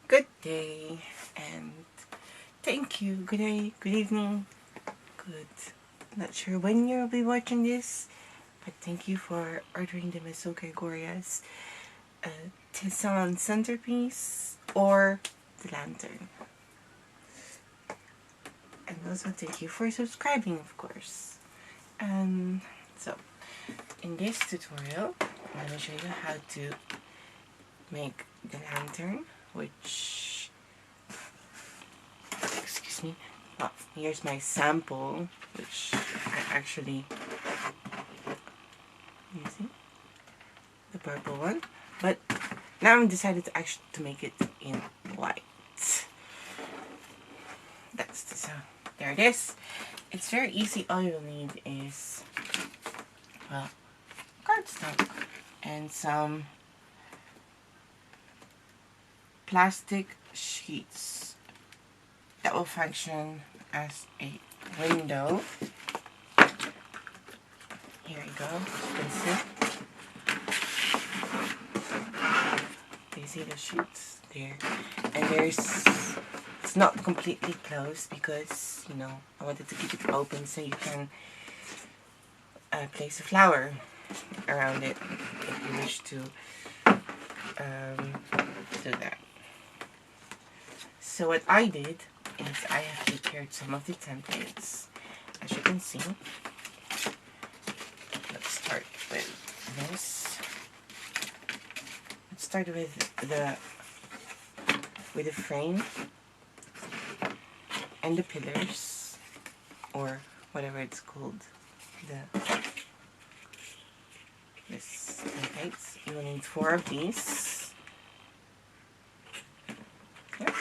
Good day and thank you. Good day, good evening, good. Not sure when you'll be watching this, but thank you for ordering the Miss Gregoria's Tesson centerpiece or the lantern. And also thank you for subscribing, of course. So, in this tutorial, I'm going to show you how to make the lantern, which, excuse me, well, here's my sample, which I actually, you see, the purple one, but now I'm decided to actually to make it in white. That's the sound. There it is. It's very easy. All you'll need is, well, cardstock and some plastic sheets that will function as a window. Here you go. You can see. Do you see the sheets there? And it's not completely closed because, you know, I wanted to keep it open so you can place a flower around it if you wish to do that. So what I did is I have prepared some of the templates. As you can see, let's start with this. Let's start with the frame and the pillars, or whatever it's called. This templates. You will need 4 of these. Yep.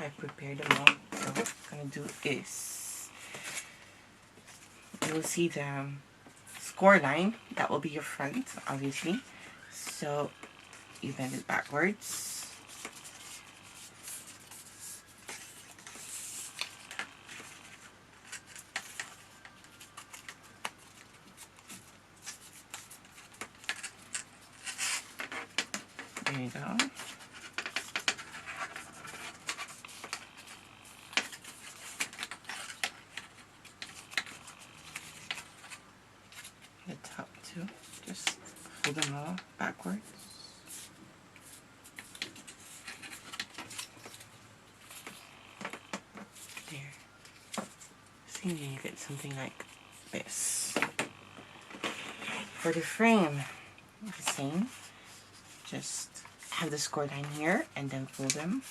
I prepared them all. So what I'm gonna do is you will see the score line. That will be your front, obviously. So you bend it backwards. There you go. The top two, just fold them all backwards. There. See, you get something like this. For the frame, the same. Just have the score line here and then fold them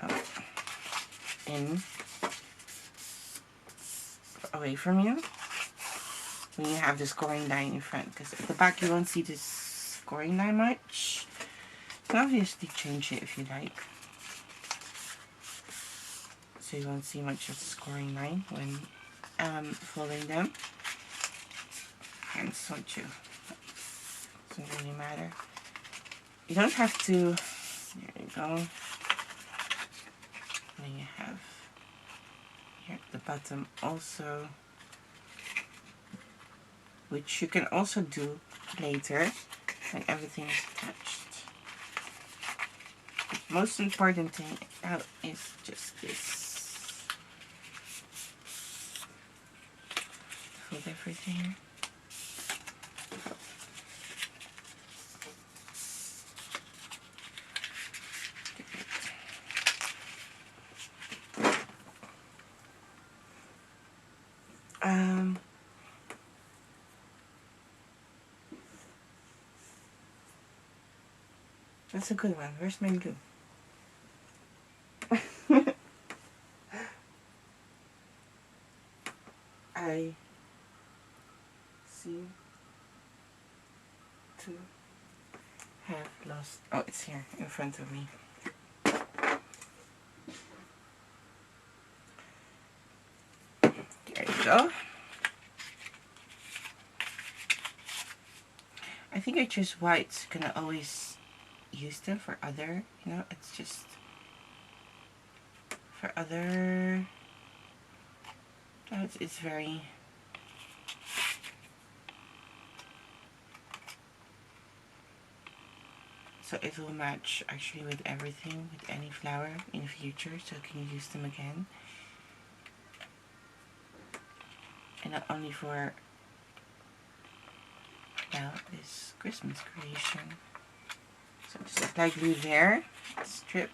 up in away from you when you have the scoring line in front, because at the back you won't see this scoring line much. You can obviously change it if you like, so you won't see much of the scoring line when folding them. And so too, doesn't really matter. You don't have to. There you go. Then you have here at the bottom also, which you can also do later when everything is attached. The most important thing is just this. Fold everything. That's a good one. Where's my glue? I seem to have lost. Oh, it's here in front of me. There you go. I think I choose whites. Gonna always use them for other, you know, it's just for other, it's very so it will match actually with everything, with any flower in the future, so you can use them again. And not only for now this Christmas creation. So just apply glue there, strip,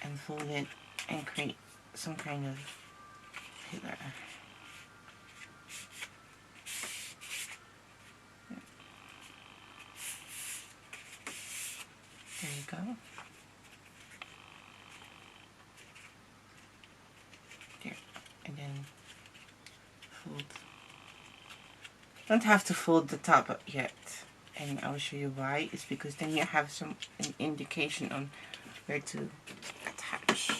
and fold it and create some kind of pillar. There you go. There. And then fold. Don't have to fold the top yet. And I will show you why. It's because then you have an indication on where to attach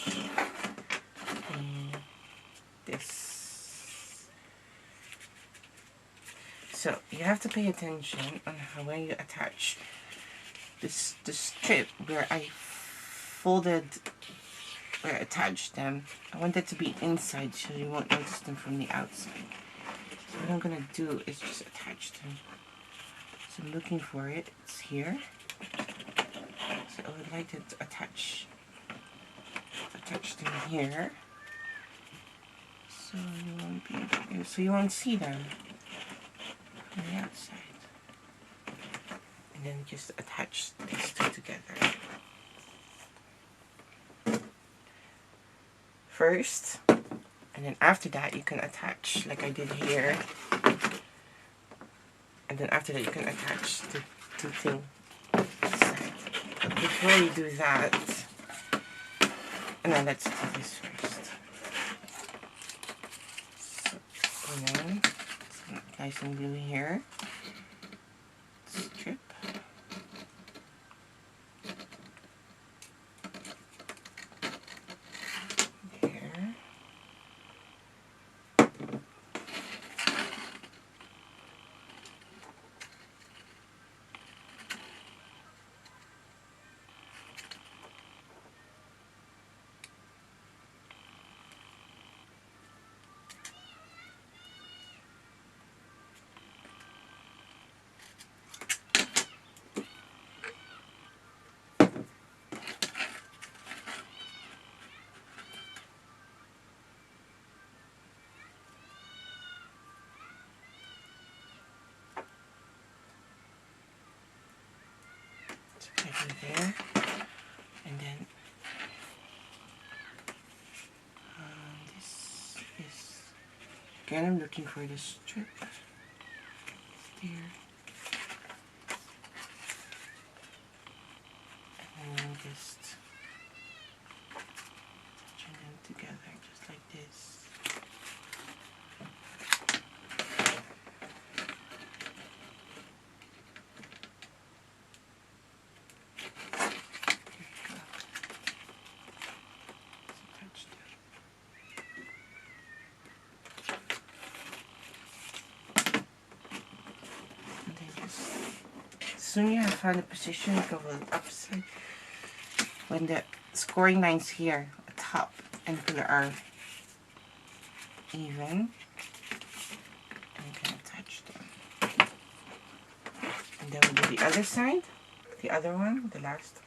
this. So you have to pay attention on how when you attach the strip where I folded, where I attached them. I want it to be inside so you won't notice them from the outside. So what I'm gonna do is just attach them. So I'm looking for it. It's here. So I would like to attach them here. So you won't see them from the outside. And then just attach these two together. First, and then after that you can attach like I did here. And then after that you can attach the two things. But before you do that, and then let's do this first. So, and then apply some glue here. Strip. There. Right there, and then this is again. I'm looking for the strip there, and then just touching them together, just like this. Soon you have found the position, go upside. When the scoring lines here, the top and pillar are even, and you can attach them. And then we'll do the other side, the other one, the last one.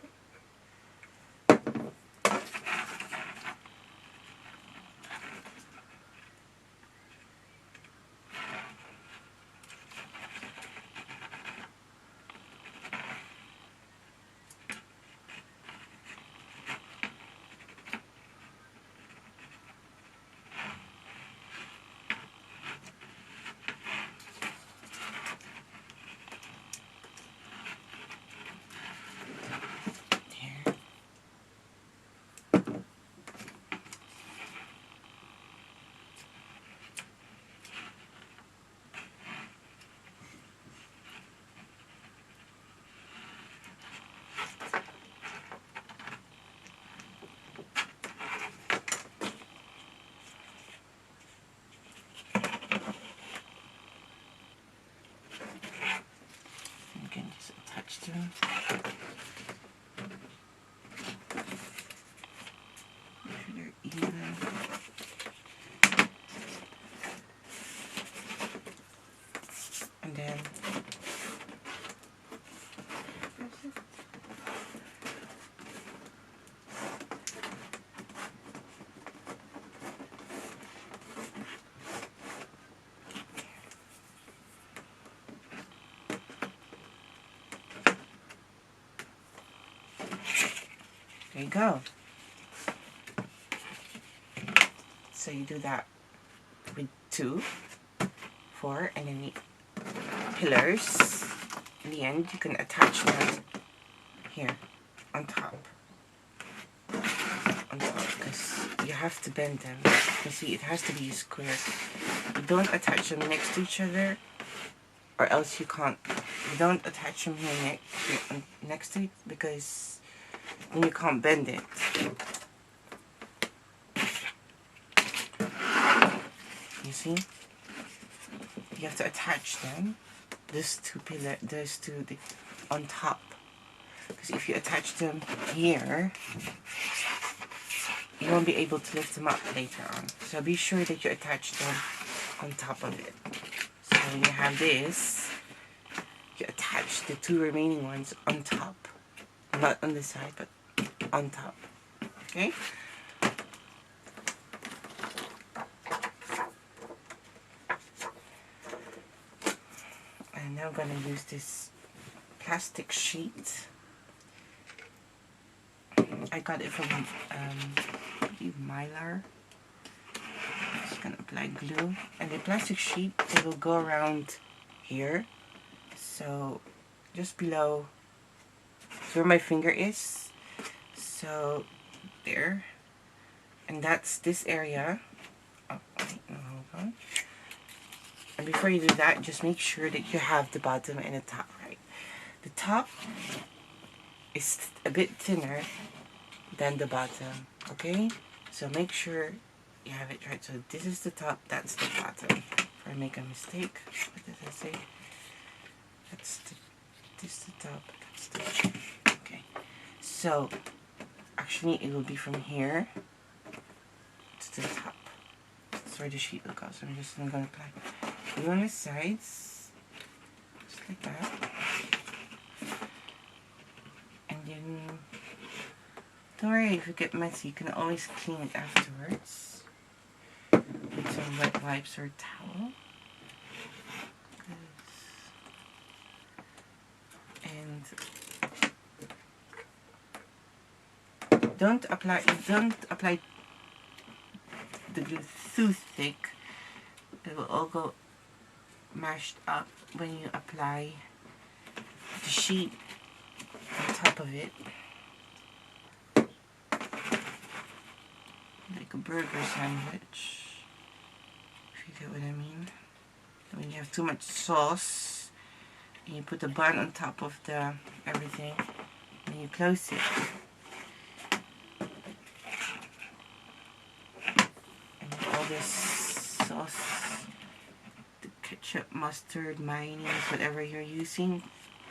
Them. They're even. And then There you go. So you do that with 2, 4, and then the pillars. In the end, you can attach them here on top. Because you have to bend them. You see, it has to be square. You don't attach them next to each other, or else you can't. You don't attach them here next to it, because then you can't bend it. You see? You have to attach them. Those two on top. Because if you attach them here, you won't be able to lift them up later on. So be sure that you attach them on top of it. So when you have this, you attach the 2 remaining ones on top. Not on the side, but on top. Okay? And now I'm going to use this plastic sheet. I got it from Mylar. Just gonna apply glue, and the plastic sheet, it will go around here, so just below where my finger is, so there, and that's this area. Oh, wait, no, hold on. And before you do that, just make sure that you have the bottom and the top right. The top is a bit thinner than the bottom, okay? So make sure you have it right. So this is the top, that's the bottom. If I make a mistake, what did I say? This is the top, that's the, okay. So actually it will be from here to the top. That's where the sheet will go. So I'm just going to apply glue on the sides, just like that. And then don't worry if you get messy, you can always clean it afterwards with some wet wipes or towel. And don't apply the glue too thick. It will all go mashed up when you apply the sheet on top of it. Like a burger sandwich, if you get what I mean. When you have too much sauce and you put the bun on top of the everything and you close it, and all this sauce, the ketchup, mustard, mayonnaise, whatever you're using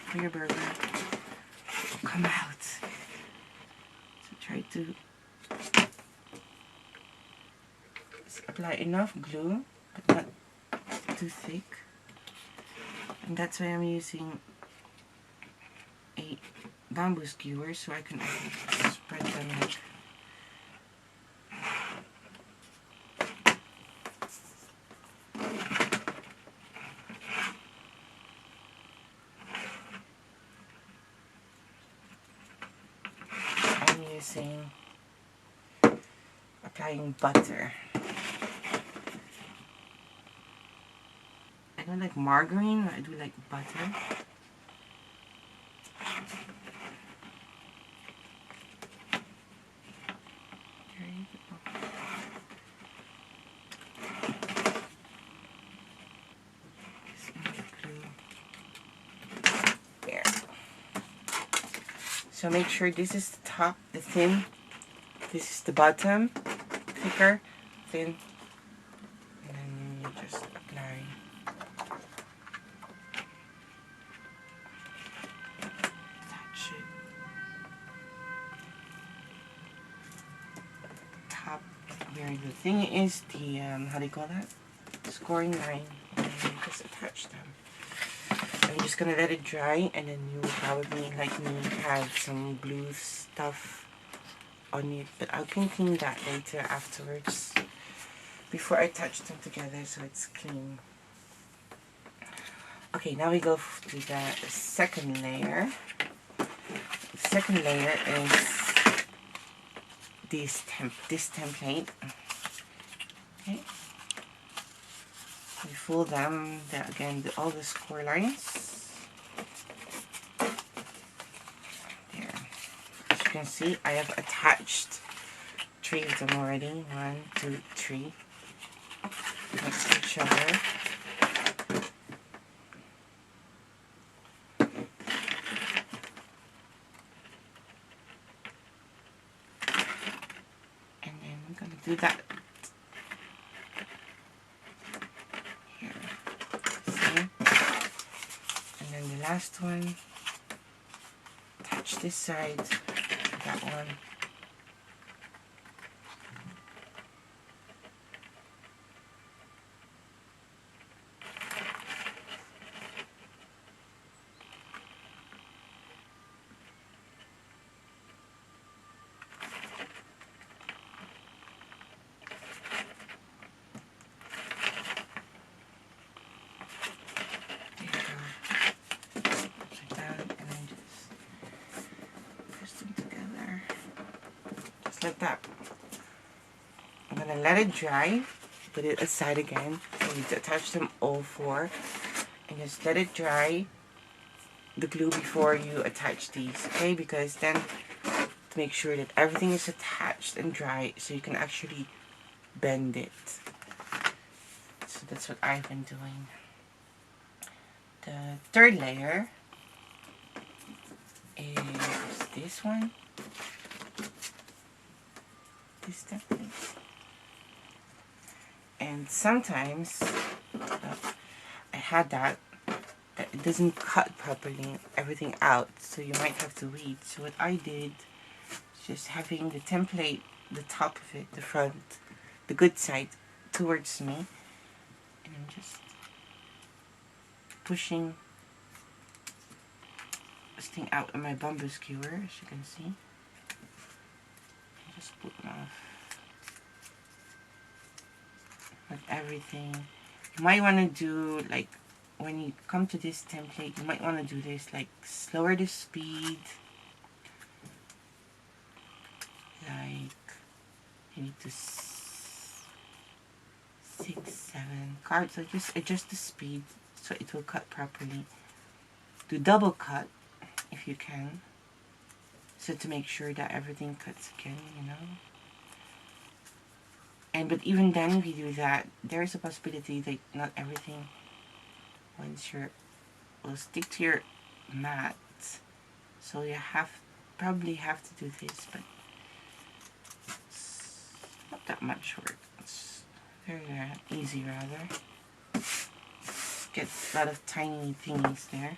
for your burger, will come out. So try to apply enough glue, but not too thick. And that's why I'm using a bamboo skewer, so I can spread them like I'm using applying butter. I don't like margarine, I do like butter. There. So make sure this is the top, the thin. This is the bottom, thicker, thin. And then you just apply. Where the thing is, the how do you call that? Scoring line. And you just attach them. And you're just gonna let it dry, and then you will probably, like me, have some glue stuff on it. But I can clean that later afterwards, before I touch them together, so it's clean. Okay, now we go to the second layer. The second layer is this template. Okay. We fold them, again, all the score lines. There. As you can see, I have attached 3 of them already. 1, 2, 3. Next to each other. And then I'm going to do that here. See? And then the last one, attach this side to that one. Like that. I'm gonna let it dry, put it aside again. So you attach them all 4 and just let it dry, the glue, before you attach these, okay? Because then to make sure that everything is attached and dry so you can actually bend it. So that's what I've been doing. The third layer is this one. This template. And sometimes I had that it doesn't cut properly everything out, so you might have to read. So what I did is just having the template, the top of it, the front, the good side towards me, and I'm just pushing this thing out of my bamboo skewer, as you can see. Just pull it off. Like everything. You might want to do, like, when you come to this template, you might want to do this, like, slower the speed. Like, you need to 6, 7 cards. So just adjust the speed so it will cut properly. Do double cut if you can. So to make sure that everything cuts again, you know. But even then, if you do that, there is a possibility that not everything will stick to your mat. So you probably have to do this, but it's not that much work. It's very easy, rather. Get a lot of tiny thingies there.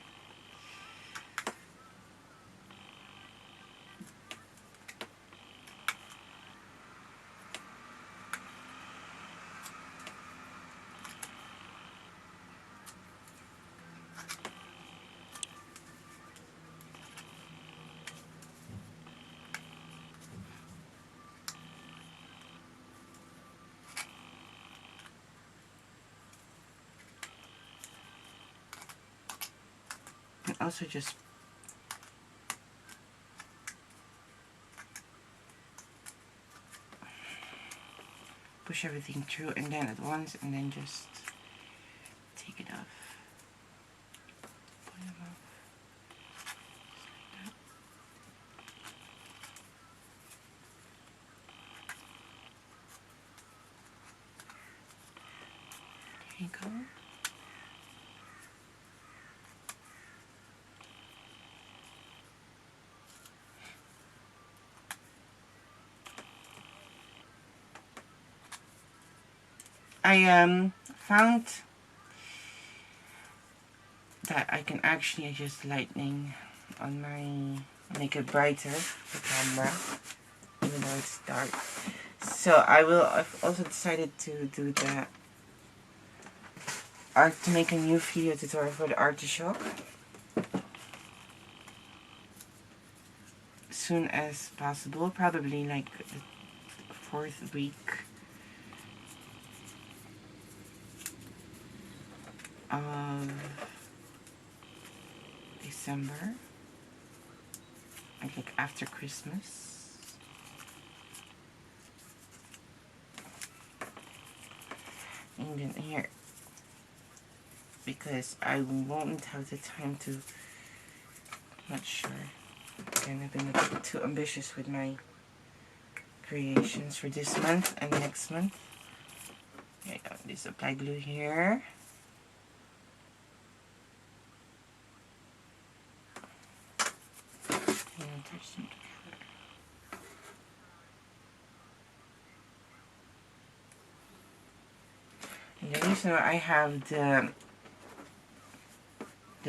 And also just push everything through and then at once, and then just take it off. Pull them off. There you go. I found that I can actually adjust lighting on my, make it brighter, the camera, even though it's dark. So I've also decided to do the to make a new video tutorial for the artichoke as soon as possible, probably like the 4th week of December, like after Christmas. in here because I won't have the time to. Not sure. Again, I've been a bit too ambitious with my creations for this month and next month. I got this apply glue here. And touch them together. And the reason why I have the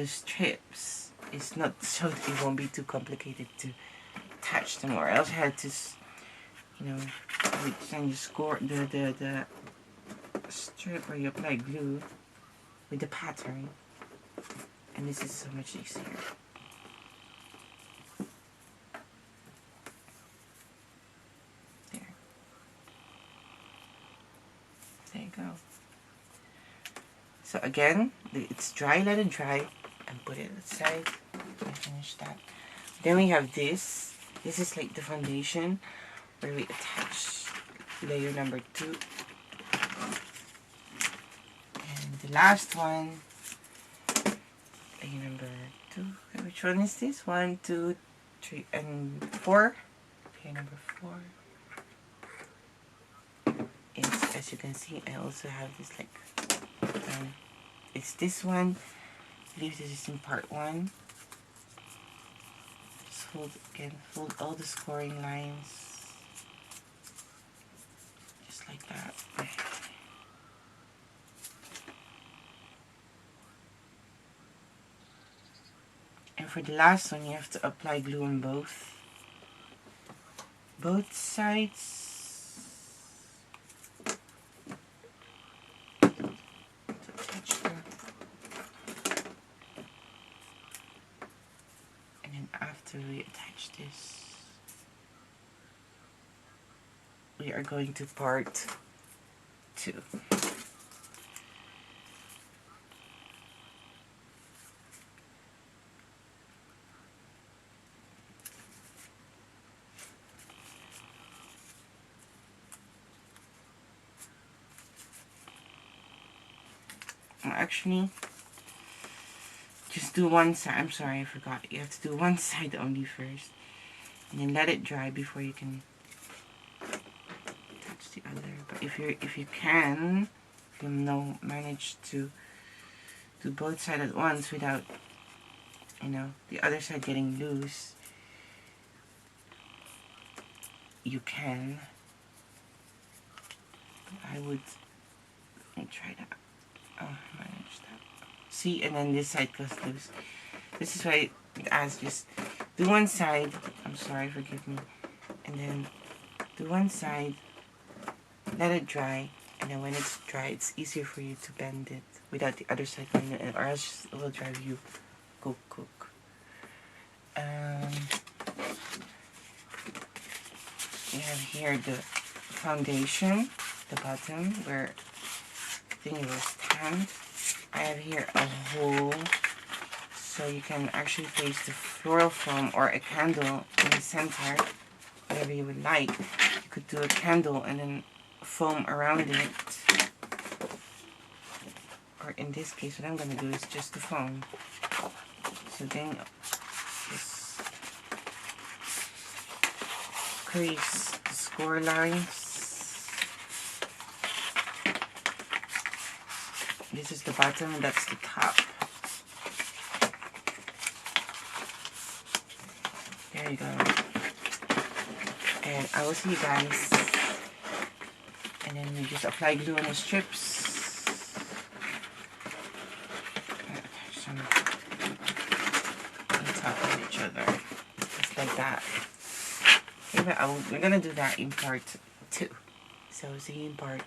strips is not so that it won't be too complicated to attach them, or else I had to, you know, then you score the strip where you apply glue with the pattern, and this is so much easier. There you go. So again, it's dry, let it dry, and put it aside. I finish that. Then we have this. This is like the foundation where we attach layer number 2. And the last one, layer number 2. Which one is this? 1, 2, 3, and 4. Layer number 4. It's, as you can see, I also have this like it's this one. I believe this is in part 1. Just fold all the scoring lines just like that. And for the last one, you have to apply glue on both sides. After we attach this, we are going to part 2. Actually, just do one side. I'm sorry, I forgot. You have to do one side only first, and then let it dry before you can touch the other. But if you can, if you know, manage to do both sides at once without, you know, the other side getting loose, you can. But I would. Let me try that. Oh, manage that. See, and then this side goes loose. This is why it asks just do one side. I'm sorry, forgive me. And then do one side, let it dry, and then when it's dry, it's easier for you to bend it without the other side going in, or else it will drive you cook. We have here the foundation, the bottom where the thing will stand. I have here a hole, so you can actually place the floral foam or a candle in the center, whatever you would like. You could do a candle and then foam around it. Or in this case, what I'm going to do is just the foam. So then just crease the score lines. This is the bottom and that's the top. There you go. And I will see you guys. And then we just apply glue on the strips. Attach them on top of each other. Just like that. Okay, but we're gonna do that in part 2. So see you in part